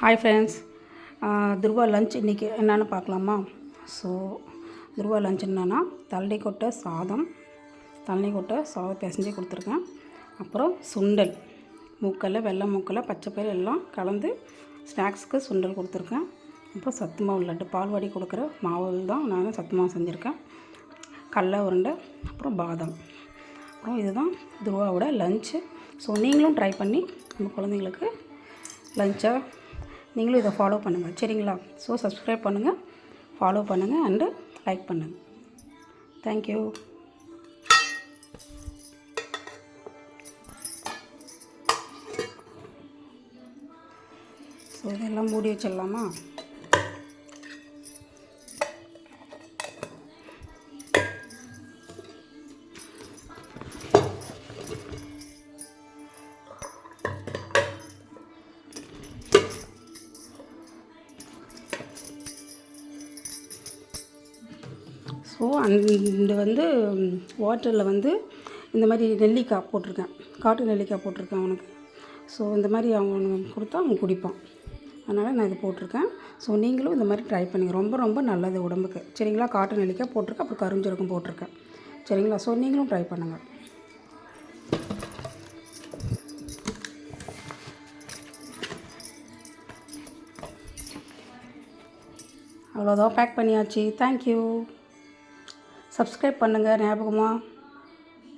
Hi friends, Dhruva lunch இன்றைக்கி என்னென்னு பார்க்கலாமா? ஸோ துருவா லஞ்ச் என்னென்னா தள்ளி கொட்டை சாதம் பிசைஞ்சு கொடுத்துருக்கேன். அப்புறம் சுண்டல், மூக்கல்ல, வெள்ளை மூக்கல்ல, பச்சைப்பயிறு எல்லாம் கலந்து ஸ்நாக்ஸுக்கு சுண்டல் கொடுத்துருக்கேன். அப்புறம் சத்து மாவு லட்டு, பால்வாடி கொடுக்குற மாவு தான் நான் சத்து மாவு செஞ்சுருக்கேன். கடலை உருண்டை, அப்புறம் பாதாம். அப்புறம் இதுதான் துருவாவோட லஞ்சு. ஸோ நீங்களும் ட்ரை பண்ணி நம்ம குழந்தைங்களுக்கு லஞ்சை நீங்களும் இதை ஃபாலோ பண்ணுங்கள், சரிங்களா? ஸோ சப்ஸ்கிரைப் பண்ணுங்கள், ஃபாலோ பண்ணுங்கள் அண்டு லைக் பண்ணுங்கள். தேங்க்யூ. ஸோ இதெல்லாம் மூடி வச்சிடலாமா? ஸோ அண்டு வாட்டரில் இந்த மாதிரி நெல்லிக்காய் போட்டிருக்கேன், காட்டு நெல்லிக்காய் போட்டிருக்கேன் அவனுக்கு. ஸோ இந்த மாதிரி அவனுக்கு கொடுத்தா அவன் குடிப்பான், அதனால் நான் இது போட்டிருக்கேன். ஸோ நீங்களும் இந்த மாதிரி ட்ரை பண்ணுங்க, ரொம்ப ரொம்ப நல்லது உடம்புக்கு, சரிங்களா? காட்டு நெல்லிக்காய் போட்டிருக்கேன், அப்புறம் கருஞ்சீரகம் போட்டிருக்கேன், சரிங்களா? ஸோ நீங்களும் ட்ரை பண்ணுங்கள். அவ்வளோதான், பேக் பண்ணியாச்சு. தேங்க்யூ. சப்ஸ்கிரைப் பண்ணுங்கள் ஞாபகமாக.